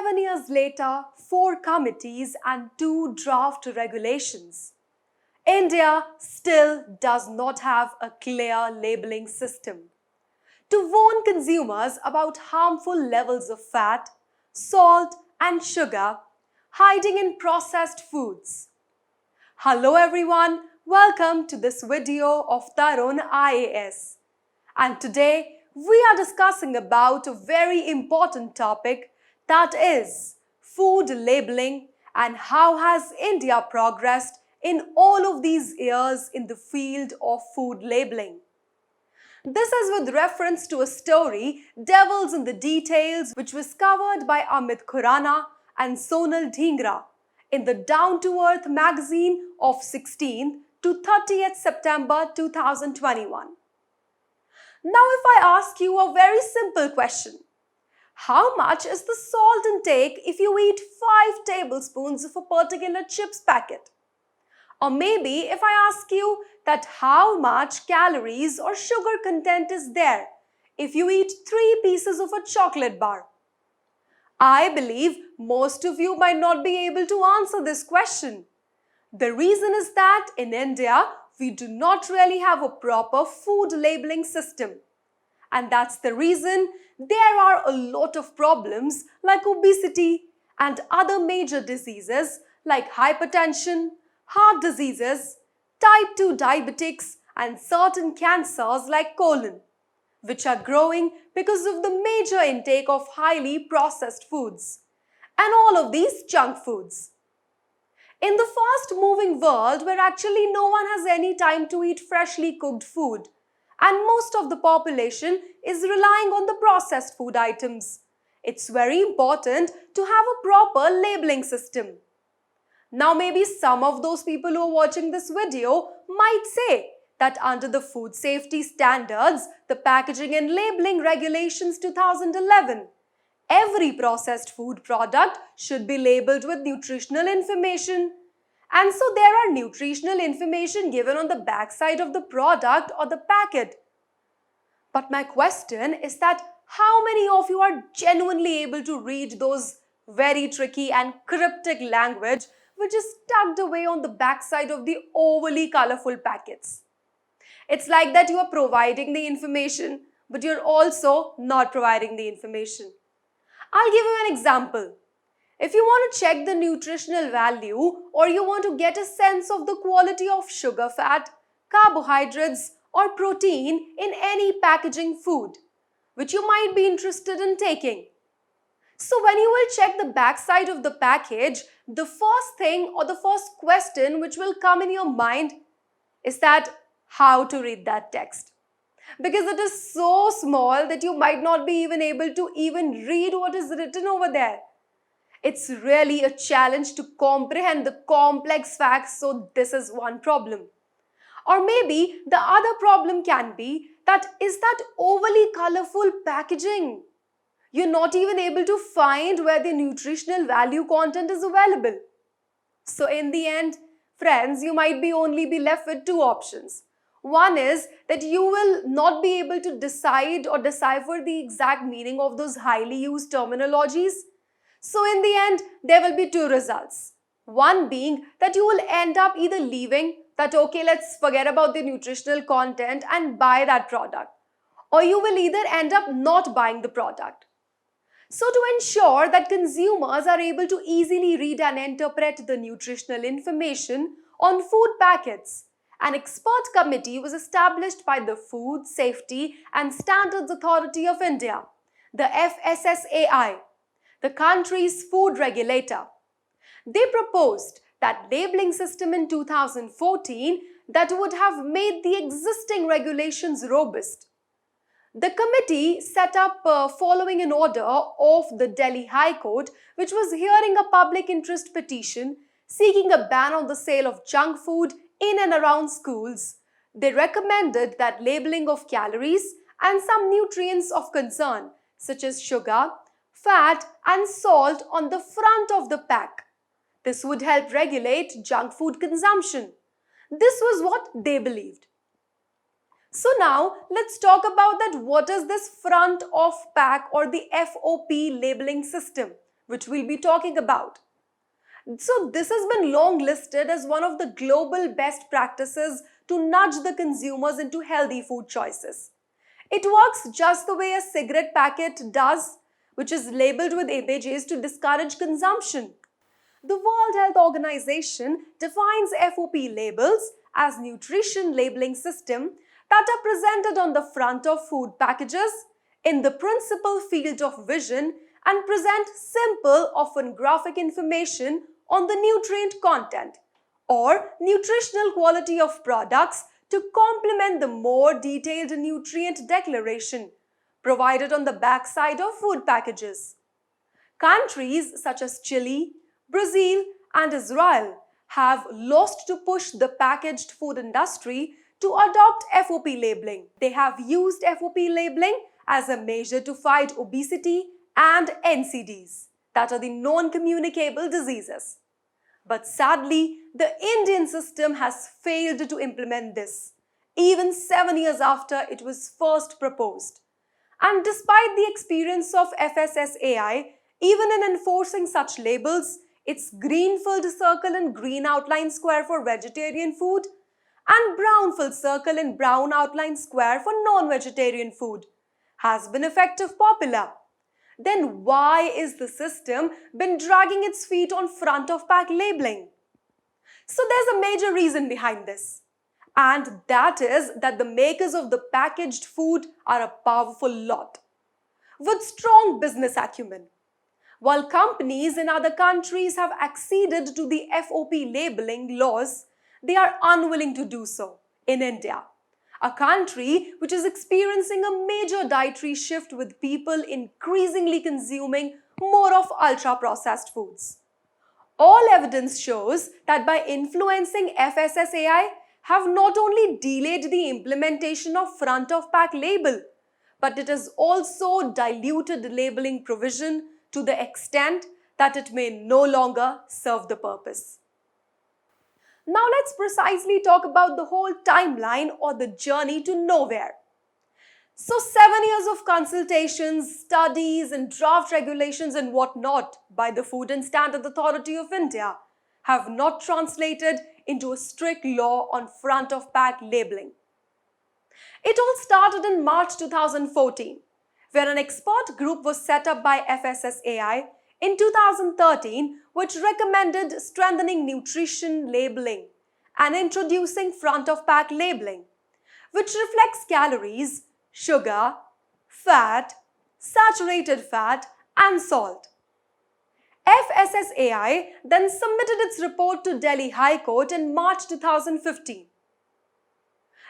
7 years later, 4 committees and 2 draft regulations, India still does not have a clear labeling system to warn consumers about harmful levels of fat, salt and sugar hiding in processed foods. Hello everyone, welcome to this video of Tarun IAS. And today we are discussing about a very important topic, that is food labeling and how has India progressed in all of these years in the field of food labeling. This is with reference to a story, Devils in the Details, which was covered by Amit Khurana and Sonal Dhingra in the Down to Earth magazine of 16th to 30th September 2021. Now if I ask you a very simple question, how much is the salt intake if you eat 5 tablespoons of a particular chips packet? Or maybe if I ask you that how much calories or sugar content is there if you eat 3 pieces of a chocolate bar? I believe most of you might not be able to answer this question. The reason is that in India, we do not really have a proper food labeling system. And that's the reason there are a lot of problems like obesity and other major diseases like hypertension, heart diseases, type 2 diabetics and certain cancers like colon, which are growing because of the major intake of highly processed foods and all of these junk foods. In the fast-moving world where actually no one has any time to eat freshly cooked food and most of the population is relying on the processed food items, it's very important to have a proper labeling system. Now maybe some of those people who are watching this video might say that under the Food Safety Standards, the Packaging and Labeling Regulations 2011, every processed food product should be labeled with nutritional information. And so there are nutritional information given on the backside of the product or the packet. But my question is that how many of you are genuinely able to read those very tricky and cryptic language which is tucked away on the backside of the overly colorful packets? It's like that you are providing the information, but you're also not providing the information. I'll give you an example. If you want to check the nutritional value or you want to get a sense of the quality of sugar, fat, carbohydrates or protein in any packaging food, which you might be interested in taking. So when you will check the backside of the package, the first thing or the first question which will come in your mind is that how to read that text. Because it is so small that you might not be even able to even read what is written over there. It's really a challenge to comprehend the complex facts, so this is one problem. Or maybe the other problem can be that is that overly colorful packaging. You're not even able to find where the nutritional value content is available. So in the end, friends, you might be only be left with 2 options. One is that you will not be able to decide or decipher the exact meaning of those highly used terminologies. So in the end, there will be 2 results. One being that you will end up either leaving that okay, let's forget about the nutritional content and buy that product. Or you will either end up not buying the product. So to ensure that consumers are able to easily read and interpret the nutritional information on food packets, an expert committee was established by the Food Safety and Standards Authority of India, the FSSAI, the country's food regulator. They proposed that labeling system in 2014 that would have made the existing regulations robust. The committee set up following an order of the Delhi High Court, which was hearing a public interest petition seeking a ban on the sale of junk food in and around schools. They recommended that labeling of calories and some nutrients of concern, such as sugar, fat, and salt on the front of the pack. This would help regulate junk food consumption. This was what they believed. So now let's talk about that what is this front of pack or the FOP labeling system which we'll be talking about. So this has been long listed as one of the global best practices to nudge the consumers into healthy food choices. It works just the way a cigarette packet does, which is labeled with images to discourage consumption. The World Health Organization defines FOP labels as nutrition labeling system that are presented on the front of food packages in the principal field of vision and present simple, often graphic information on the nutrient content or nutritional quality of products to complement the more detailed nutrient declaration provided on the backside of food packages. Countries such as Chile, Brazil, and Israel have lost to push the packaged food industry to adopt FOP labeling. They have used FOP labeling as a measure to fight obesity and NCDs, that are the non-communicable diseases. But sadly, the Indian system has failed to implement this, even 7 years after it was first proposed. And despite the experience of FSSAI, even in enforcing such labels, its green filled circle and green outline square for vegetarian food and brown filled circle and brown outline square for non-vegetarian food has been effective popular. Then why is the system been dragging its feet on front of pack labeling? So there's a major reason behind this. And that is that the makers of the packaged food are a powerful lot with strong business acumen. While companies in other countries have acceded to the FOP labeling laws, they are unwilling to do so in India, a country which is experiencing a major dietary shift with people increasingly consuming more of ultra-processed foods. All evidence shows that by influencing FSSAI have not only delayed the implementation of front-of-pack label, but it has also diluted the labeling provision to the extent that it may no longer serve the purpose. Now let's precisely talk about the whole timeline or the journey to nowhere. So 7 years of consultations, studies and draft regulations and whatnot by the Food and Standard Authority of India have not translated into a strict law on front of pack labeling. It all started in March 2014, where an expert group was set up by FSSAI in 2013, which recommended strengthening nutrition labeling and introducing front-of-pack labeling, which reflects calories, sugar, fat, saturated fat, and salt. FSSAI then submitted its report to Delhi High Court in March 2015.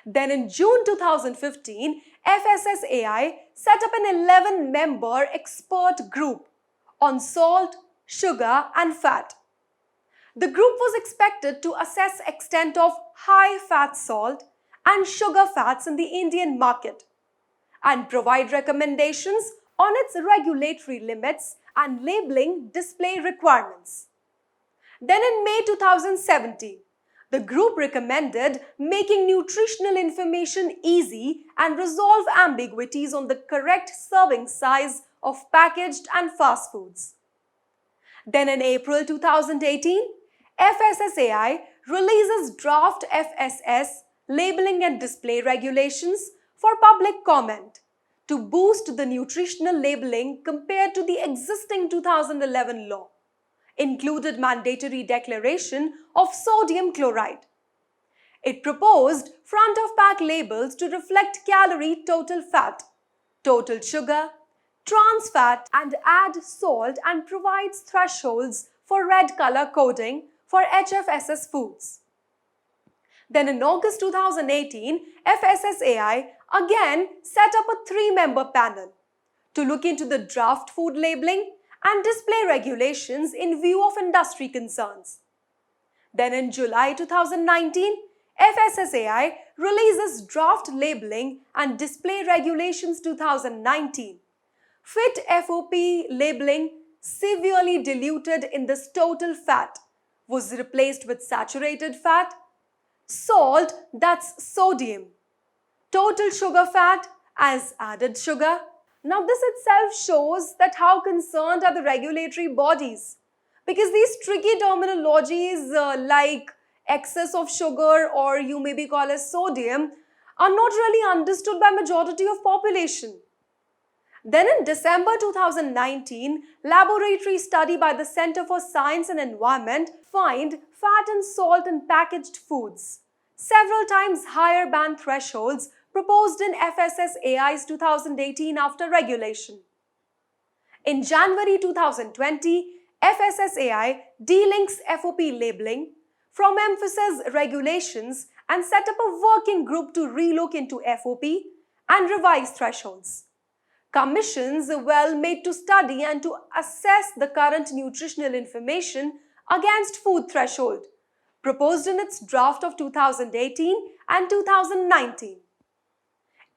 Then in June 2015, FSSAI set up an 11-member expert group on salt, sugar and fat. The group was expected to assess extent of high-fat salt and sugar fats in the Indian market and provide recommendations on its regulatory limits and labeling display requirements. Then in May 2017, the group recommended making nutritional information easy and resolve ambiguities on the correct serving size of packaged and fast foods. Then in April 2018, FSSAI releases draft FSS labeling and display regulations for public comment to boost the nutritional labeling compared to the existing 2011 law. Included mandatory declaration of sodium chloride. It proposed front-of-pack labels to reflect calorie total fat, total sugar, trans fat and add salt and provides thresholds for red color coding for HFSS foods. Then in August 2018, FSSAI again set up a 3-member panel to look into the draft food labeling and display regulations in view of industry concerns. Then in July 2019, FSSAI releases draft labeling and display regulations 2019. Fit FOP labeling severely diluted in this total fat was replaced with saturated fat, salt, that's sodium, total sugar fat as added sugar, Now, this itself shows that how concerned are the regulatory bodies, because these tricky terminologies like excess of sugar, or you maybe call as sodium, are not really understood by majority of population. Then in December 2019, laboratory study by the Center for Science and Environment find fat and salt in packaged foods, several times higher ban thresholds proposed in FSSAI's 2018 after regulation. In January 2020, FSSAI delinks FOP labeling from emphasis regulations and set up a working group to relook into FOP and revise thresholds. Commissions were made to study and to assess the current nutritional information against food threshold, proposed in its draft of 2018 and 2019.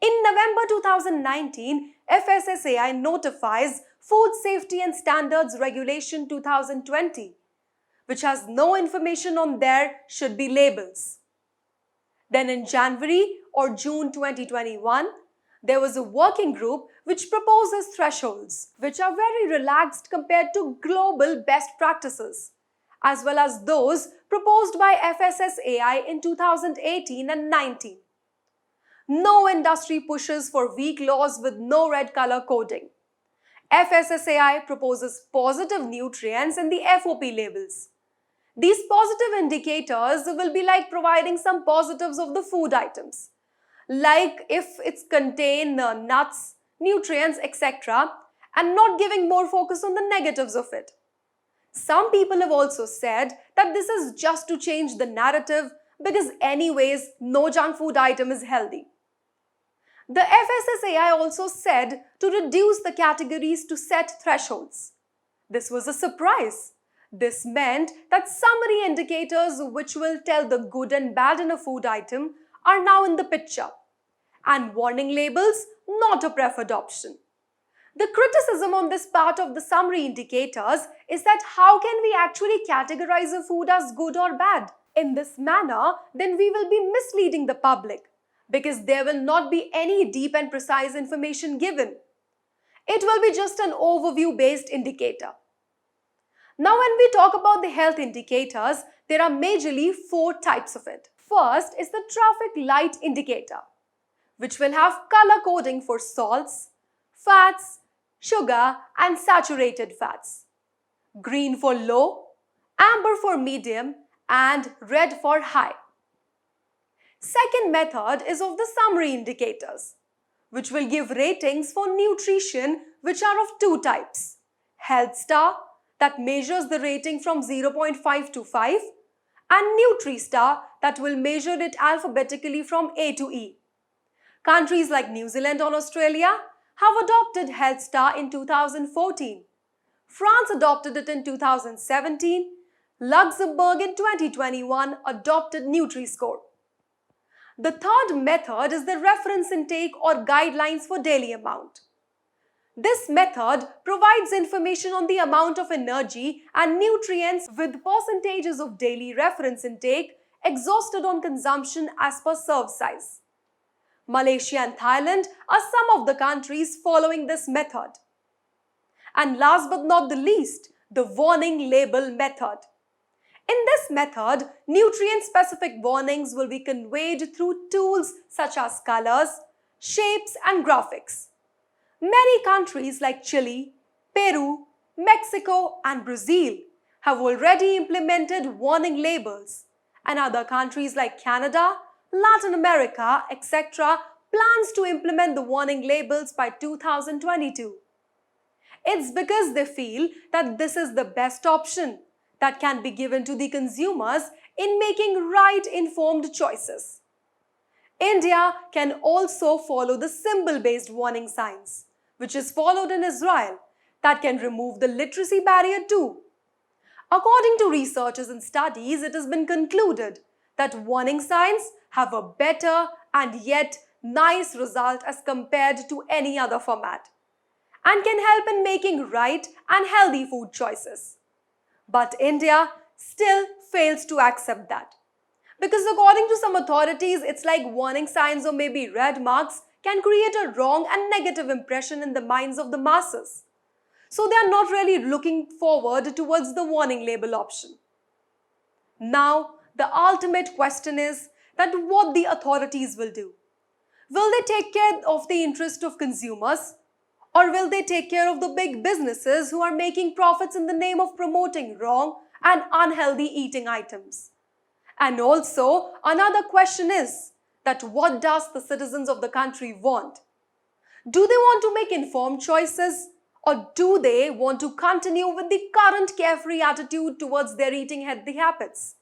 In November 2019, FSSAI notifies Food Safety and Standards Regulation 2020, which has no information on there should be labels. Then in January or June 2021, there was a working group which proposes thresholds, which are very relaxed compared to global best practices, as well as those proposed by FSSAI in 2018 and 19. No industry pushes for weak laws with no red color coding. FSSAI proposes positive nutrients in the FOP labels. These positive indicators will be like providing some positives of the food items, like if it's contain nuts, nutrients, etc., and not giving more focus on the negatives of it. Some people have also said that this is just to change the narrative because anyways, no junk food item is healthy. The FSSAI also said to reduce the categories to set thresholds. This was a surprise. This meant that summary indicators which will tell the good and bad in a food item are now in the picture, and warning labels not a preferred option. The criticism on this part of the summary indicators is that how can we actually categorize a food as good or bad? In this manner, then we will be misleading the public, because there will not be any deep and precise information given. It will be just an overview-based indicator. Now, when we talk about the health indicators, there are majorly 4 types of it. First is the traffic light indicator, which will have color coding for salts, fats, sugar, and saturated fats. Green for low, amber for medium, and red for high. Second method is of the summary indicators, which will give ratings for nutrition, which are of 2 types. Health Star, that measures the rating from 0.5 to 5, and Nutri-Star, that will measure it alphabetically from A to E. Countries like New Zealand and Australia have adopted Health Star in 2014. France adopted it in 2017. Luxembourg in 2021 adopted Nutri-Score. The third method is the reference intake or guidelines for daily amount. This method provides information on the amount of energy and nutrients with percentages of daily reference intake exhausted on consumption as per serve size. Malaysia and Thailand are some of the countries following this method. And last but not the least, the warning label method. In this method, nutrient-specific warnings will be conveyed through tools such as colors, shapes, and graphics. Many countries like Chile, Peru, Mexico, and Brazil have already implemented warning labels, and other countries like Canada, Latin America, etc. plans to implement the warning labels by 2022. It's because they feel that this is the best option that can be given to the consumers in making right informed choices. India can also follow the symbol-based warning signs, which is followed in Israel, that can remove the literacy barrier too. According to researchers and studies, it has been concluded that warning signs have a better and yet nice result as compared to any other format, and can help in making right and healthy food choices. But India still fails to accept that. Because according to some authorities, it's like warning signs or maybe red marks can create a wrong and negative impression in the minds of the masses. So they are not really looking forward towards the warning label option. Now, the ultimate question is that what the authorities will do. Will they take care of the interest of consumers, or will they take care of the big businesses who are making profits in the name of promoting wrong and unhealthy eating items? And also, another question is that what does the citizens of the country want? Do they want to make informed choices, or do they want to continue with the current carefree attitude towards their eating habits?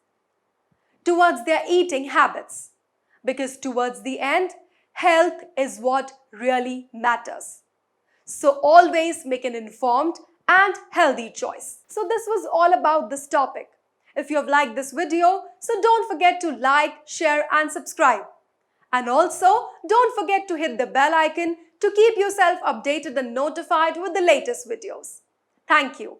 Because towards the end, health is what really matters. So always make an informed and healthy choice. So this was all about this topic. If you have liked this video, so don't forget to like, share and subscribe. And also, don't forget to hit the bell icon to keep yourself updated and notified with the latest videos. Thank you.